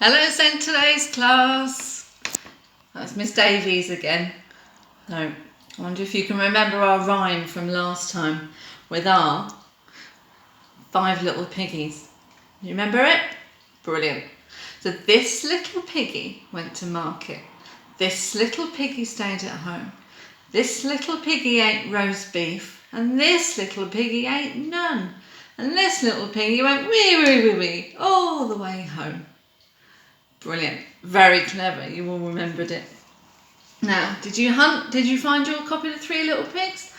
Hello, St. Today's class. That's Miss Davies again. So, I wonder if you can remember our rhyme from last time with our 5 little piggies. You remember it? Brilliant. So this little piggy went to market. This little piggy stayed at home. This little piggy ate roast beef, and this little piggy ate none. And this little piggy went wee wee wee wee all the way home. Brilliant. Very clever. You all remembered it. Now, did you find your copy of the 3 Little Pigs?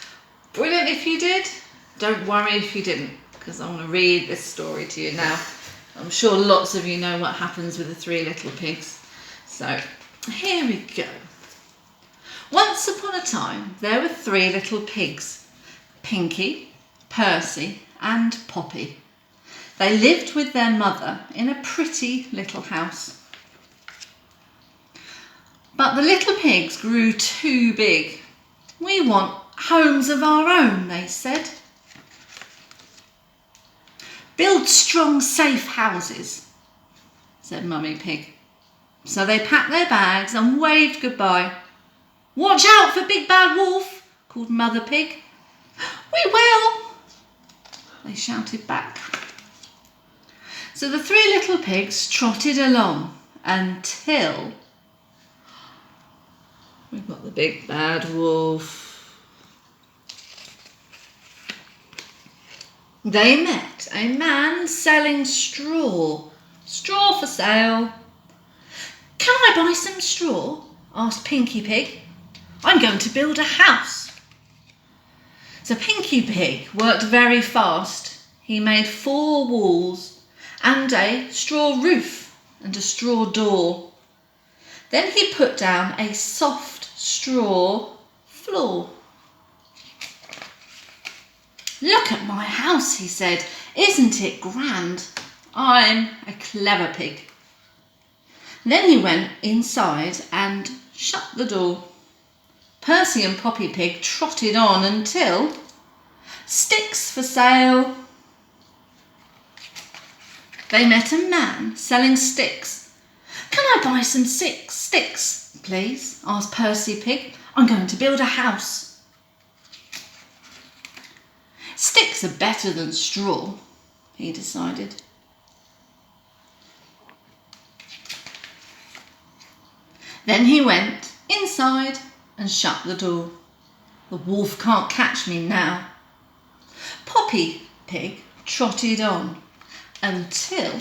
Brilliant if you did. Don't worry if you didn't, because I want to read this story to you now. I'm sure lots of you know what happens with the 3 Little Pigs. So, here we go. Once upon a time, there were 3 little pigs. Pinky, Percy and Poppy. They lived with their mother in a pretty little house. But the little pigs grew too big. We want homes of our own, they said. Build strong, safe houses, said Mummy Pig. So they packed their bags and waved goodbye. Watch out for Big Bad Wolf, called Mother Pig. We will, they shouted back. So the 3 little pigs trotted along until we've got the Big Bad Wolf. They met a man selling straw. Straw for sale. Can I buy some straw? Asked Pinky Pig. I'm going to build a house. So Pinky Pig worked very fast. He made 4 walls and a straw roof and a straw door. Then he put down a soft straw floor. Look at my house, he said. Isn't it grand? I'm a clever pig. Then he went inside and shut the door. Percy and Poppy Pig trotted on until sticks for sale. They met a man selling sticks. Can I buy some sticks, please? Asked Percy Pig. I'm going to build a house. Sticks are better than straw, he decided. Then he went inside and shut the door. The wolf can't catch me now. Poppy Pig trotted on until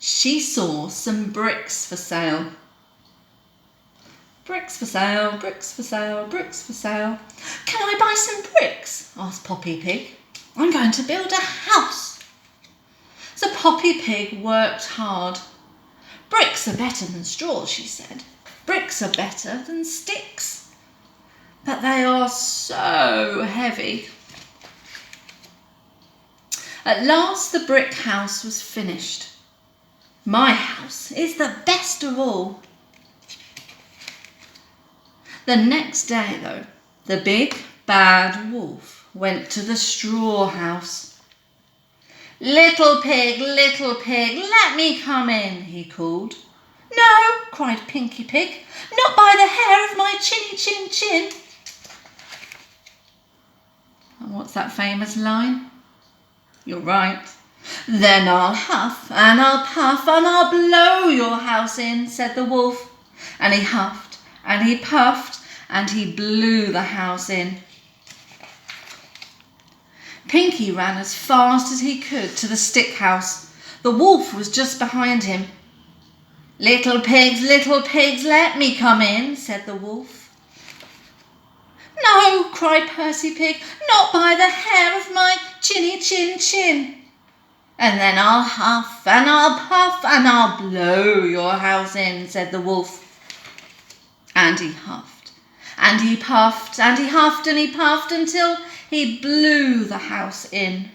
she saw some bricks for sale. Bricks for sale, bricks for sale, bricks for sale. Can I buy some bricks? Asked Poppy Pig. I'm going to build a house. So Poppy Pig worked hard. Bricks are better than straw, she said. Bricks are better than sticks. But they are so heavy. At last the brick house was finished. My house is the best of all. The next day, though, the Big Bad Wolf went to the straw house. Little pig, let me come in, he called. No, cried Pinky Pig, not by the hair of my chinny chin chin. And what's that famous line? You're right. Then I'll huff and I'll puff and I'll blow your house in, said the wolf. And he huffed and he puffed and he blew the house in. Pinky ran as fast as he could to the stick house. The wolf was just behind him. Little pigs, let me come in, said the wolf. No, cried Percy Pig, not by the hair of my chinny chin chin. And then I'll huff and I'll puff and I'll blow your house in, said the wolf. And he huffed and he puffed and he huffed and he puffed until he blew the house in.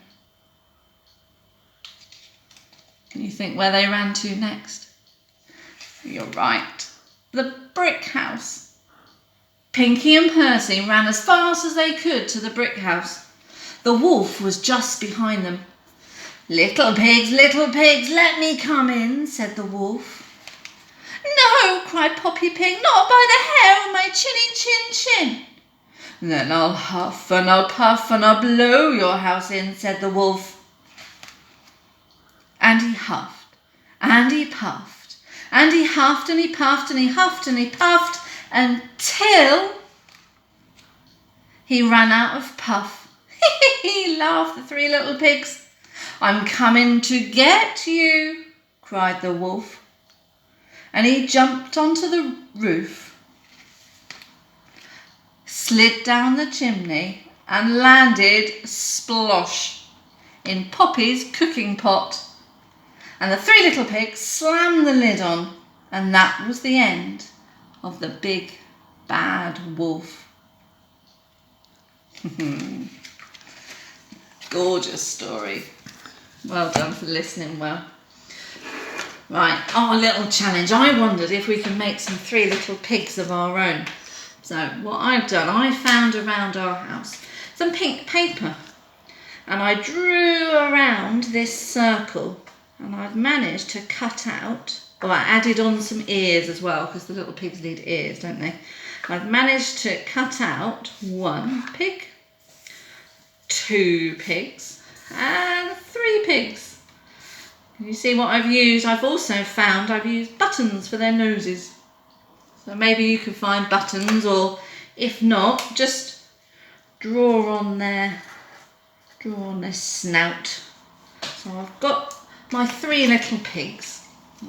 Can you think where they ran to next? You're right, the brick house. Pinky and Percy ran as fast as they could to the brick house. The wolf was just behind them. Little pigs, let me come in, said the wolf. No, cried Poppy Pig, not by the hair on my chinny chin chin. Then I'll huff and I'll puff and I'll blow your house in, said the wolf. And he huffed, and he puffed, and he huffed and he puffed and he huffed and he puffed until he ran out of puff. Laughed the three little pigs. I'm coming to get you, cried the wolf. And he jumped onto the roof, slid down the chimney and landed splosh in Poppy's cooking pot. And the three little pigs slammed the lid on, and that was the end of the big bad wolf. Gorgeous story. Well done for listening well. Right, our little challenge. I wondered if we can make some three little pigs of our own. So what I've done, I found around our house some pink paper and I drew around this circle and I've managed to cut out, well, I added on some ears as well because the little pigs need ears, don't they? I've managed to cut out one pig, two pigs and three pigs. You see what I've used? I've also found I've used buttons for their noses. So maybe you can find buttons, or if not, just draw on their snout. So I've got my three little pigs.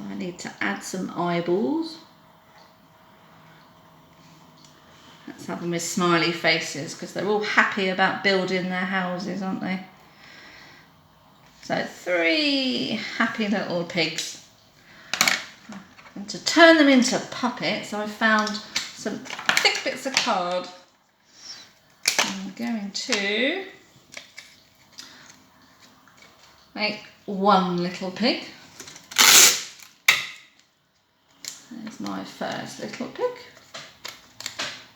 I need to add some eyeballs. Let's have them with smiley faces because they're all happy about building their houses, aren't they? So three happy little pigs. And to turn them into puppets, I found some thick bits of card. I'm going to make one little pig. There's my first little pig.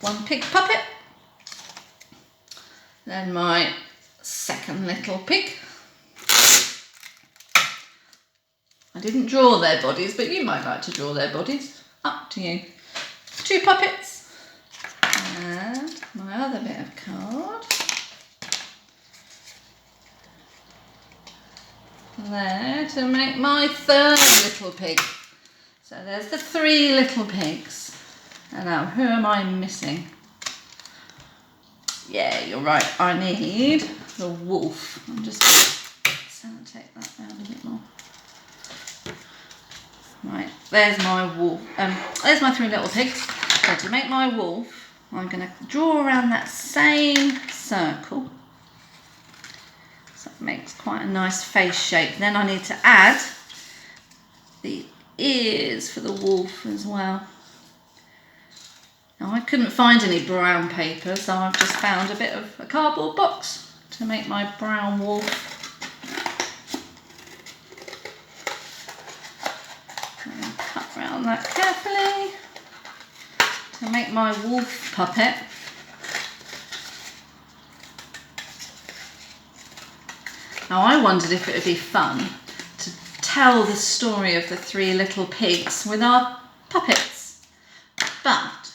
One pig puppet. Then my second little pig. I didn't draw their bodies, but you might like to draw their bodies. Up to you. Two puppets. And my other bit of card. There to make my third little pig. So there's the three little pigs. And now who am I missing? Yeah, you're right. I need the wolf. I'm just going to take that down a bit more. Right, there's my wolf. There's my three little pigs. So to make my wolf, I'm going to draw around that same circle. So it makes quite a nice face shape. Then I need to add the ears for the wolf as well. Now I couldn't find any brown paper, so I've just found a bit of a cardboard box to make my brown wolf. And cut around that carefully to make my wolf puppet. Now I wondered if it would be fun to tell the story of the three little pigs with our puppets, but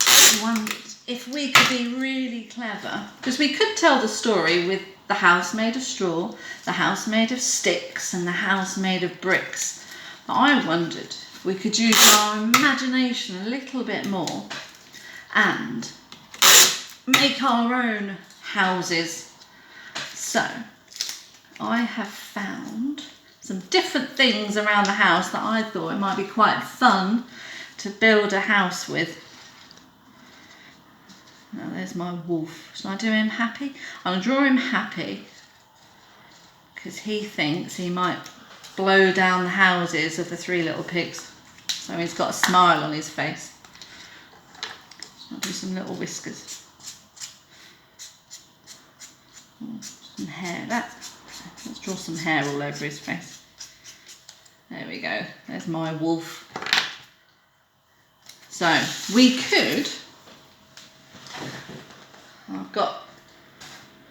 I wondered if we could be really clever, because we could tell the story with the house made of straw, the house made of sticks and the house made of bricks, but I wondered if we could use our imagination a little bit more and make our own houses. So I have found some different things around the house that I thought it might be quite fun to build a house with. Now there's my wolf. Shall I do him happy? I'll draw him happy because he thinks he might blow down the houses of the three little pigs. So he's got a smile on his face. I'll do some little whiskers. Some hair. Let's draw some hair all over his face. There we go. There's my wolf. So we could.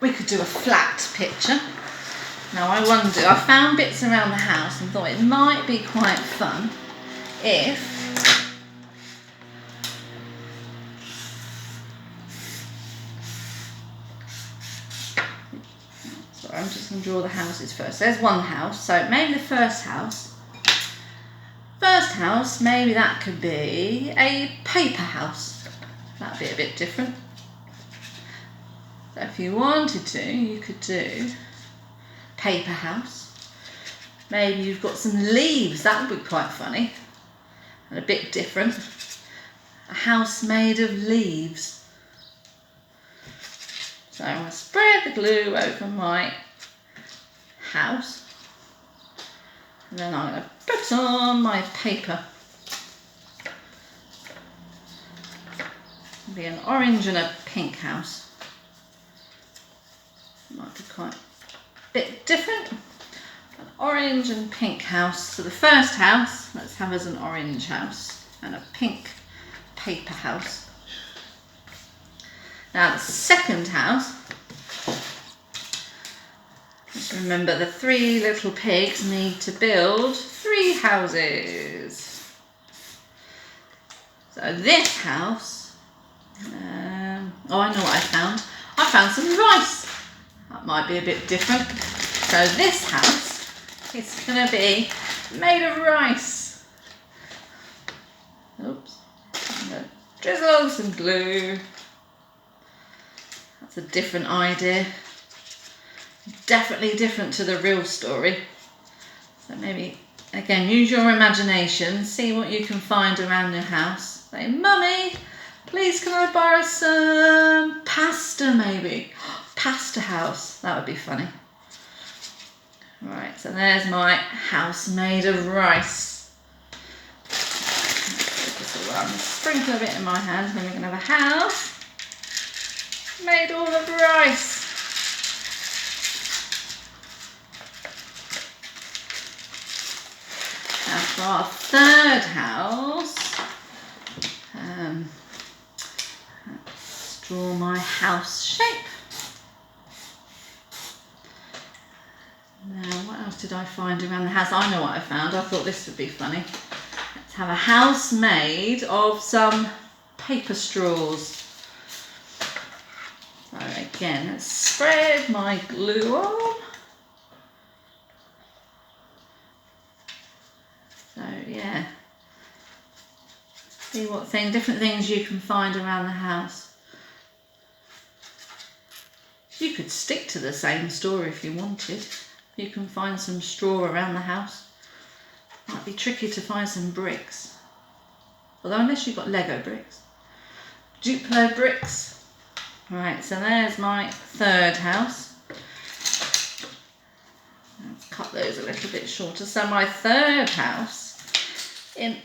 We could do a flat picture. Now I wonder, I found bits around the house and thought it might be quite fun if so I'm just going to draw the houses first. There's one house, so maybe the first house. First house, maybe that could be a paper house. That'd be a bit different. So if you wanted to, you could do paper house. Maybe you've got some leaves, that would be quite funny and a bit different. A house made of leaves. So I'm going to spread the glue over my house and then I'm going to put on my paper. It'll be an orange and a pink house. Might be quite a bit different. An orange and pink house. So the first house, let's have as an orange house and a pink paper house. Now the second house, just remember the 3 little pigs need to build 3 houses. So this house, oh I know what I found. I found some rice. That might be a bit different. So this house is going to be made of rice. Oops. I'm going to drizzle some glue. That's a different idea. Definitely different to the real story. So maybe, again, use your imagination. See what you can find around your house. Say, Mummy, please can I borrow some pasta maybe? Pasta house. That would be funny. Right, so there's my house made of rice. I'm going to sprinkle a bit in my hand, then we're going to have a house made all of rice. Now for our third house, let's draw my house shape. Now what else did I find around the house? I know what I found. I thought this would be funny. Let's have a house made of some paper straws. So again, let's spread my glue on. So yeah, see what different things you can find around the house. You could stick to the same story if you wanted. You can find some straw around the house. Might be tricky to find some bricks. Although unless you've got Lego bricks. Duplo bricks. Right, so there's my third house. Let's cut those a little bit shorter. So my third house in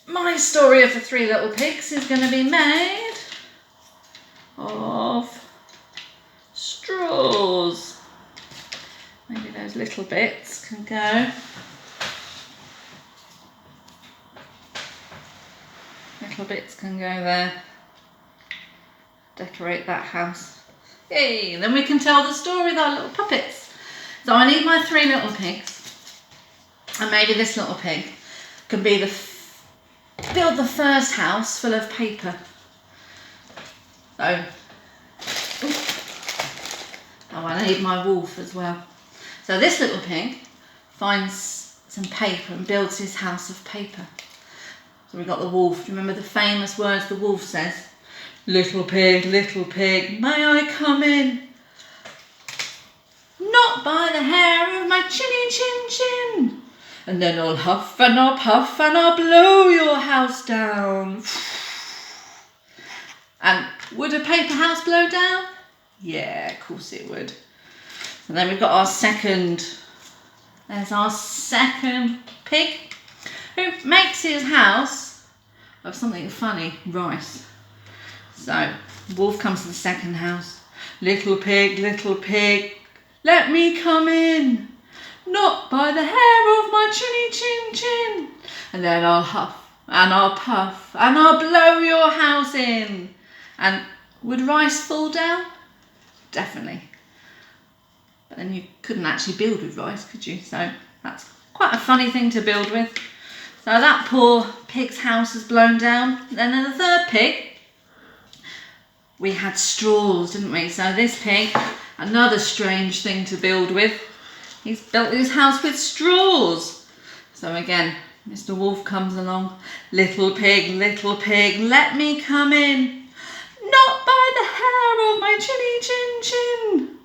my story of the 3 little pigs is going to be made of straws. Maybe those little bits can go. Little bits can go there. Decorate that house. Yay! Then we can tell the story with our little puppets. So I need my 3 little pigs. And maybe this little pig can be build the first house full of paper. So, oh, I need my wolf as well. So this little pig finds some paper and builds his house of paper. So we've got the wolf. Do you remember the famous words the wolf says? Little pig, may I come in? Not by the hair of my chinny chin chin. And then I'll huff and I'll puff and I'll blow your house down. And would a paper house blow down? Yeah, of course it would. And then we've got our second, there's our second pig who makes his house of something funny, rice. So, wolf comes to the second house. Little pig, let me come in. Not by the hair of my chinny chin chin. And then I'll huff and I'll puff and I'll blow your house in. And would rice fall down? Definitely. but then you couldn't actually build with rice, could you? So that's quite a funny thing to build with. So that poor pig's house has blown down. Then in the third pig, we had straws, didn't we? So this pig, another strange thing to build with. He's built his house with straws. So again, Mr. Wolf comes along. Little pig, let me come in. Not by the hair of my chinny chin chin.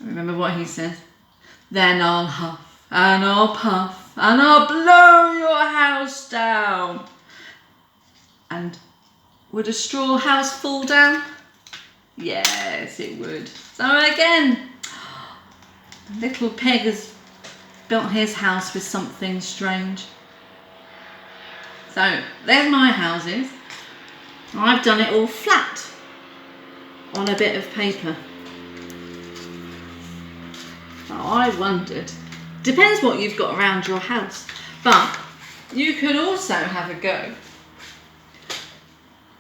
Remember what he says? Then I'll huff and I'll puff and I'll blow your house down. And would a straw house fall down? Yes, it would. So again, little pig has built his house with something strange. So there's my houses. I've done it all flat on a bit of paper. Now I wondered, depends what you've got around your house, but you could also have a go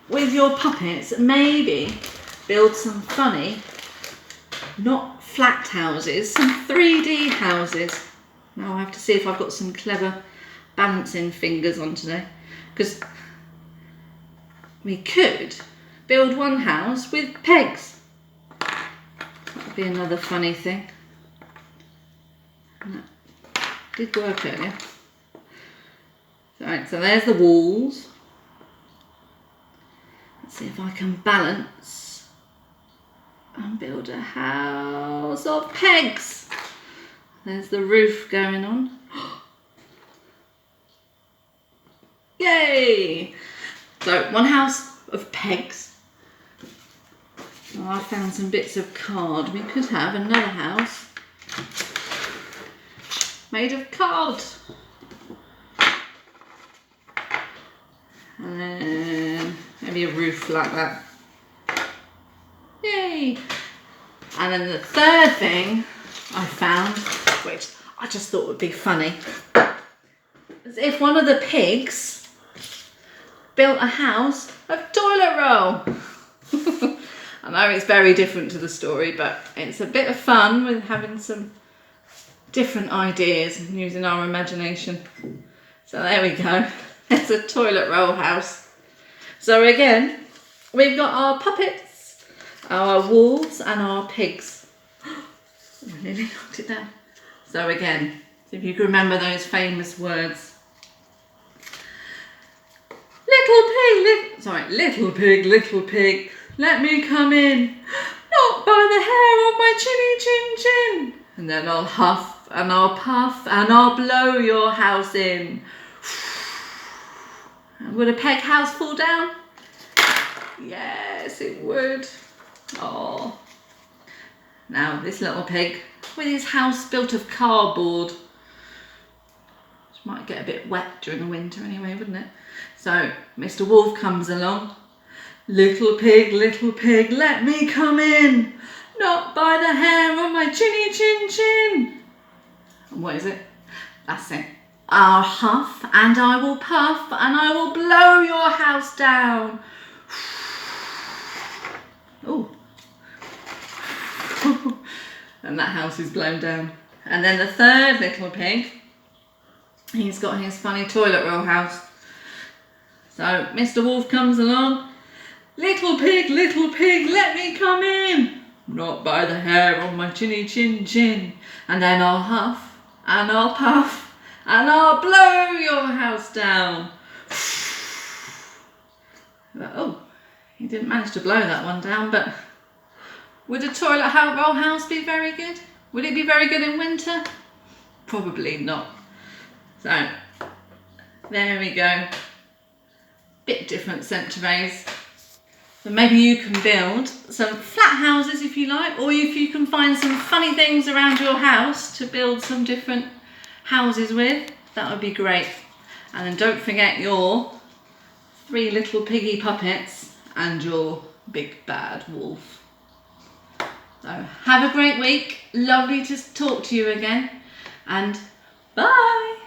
with your puppets, maybe build some funny, not flat houses, some 3D houses. Now I have to see if I've got some clever balancing fingers on today, because we could build one house with pegs. That would be another funny thing. And that did work earlier. Right, so there's the walls. Let's see if I can balance and build a house of pegs. There's the roof going on. Yay! So one house of pegs. Oh, I found some bits of card. We could have another house made of card. And then maybe a roof like that. Yay! And then the third thing I found, which I just thought would be funny, is if one of the pigs built a house of toilet roll. I know it's very different to the story, but it's a bit of fun with having some different ideas and using our imagination. So there we go. It's a toilet roll house. So again, we've got our puppets, our wolves and our pigs. I nearly knocked it down. So again, if you can remember those famous words. Little pig, let me come in. Not by the hair of my chinny chin chin. And then I'll huff and I'll puff and I'll blow your house in. And would a peg house fall down? Yes, it would. Oh. Now this little pig with his house built of cardboard, which might get a bit wet during the winter anyway, wouldn't it? So Mr. Wolf comes along. Little pig, let me come in. Not by the hair of my chinny chin chin. And what is it? That's it. I'll huff and I will puff and I will blow your house down. Oh. And that house is blown down. And then the third little pig, he's got his funny toilet roll house. So Mr. Wolf comes along. Little pig, let me come in. Not by the hair on my chinny chin chin. And then I'll huff and I'll puff and I'll blow your house down. Oh, he didn't manage to blow that one down, but would a toilet roll house be very good? Would it be very good in winter? Probably not. So, there we go. Bit different scent Therese. So maybe you can build some flat houses if you like, or if you can find some funny things around your house to build some different houses with, that would be great. And then don't forget your 3 little piggy puppets and your big bad wolf. So have a great week. Lovely to talk to you again, and bye.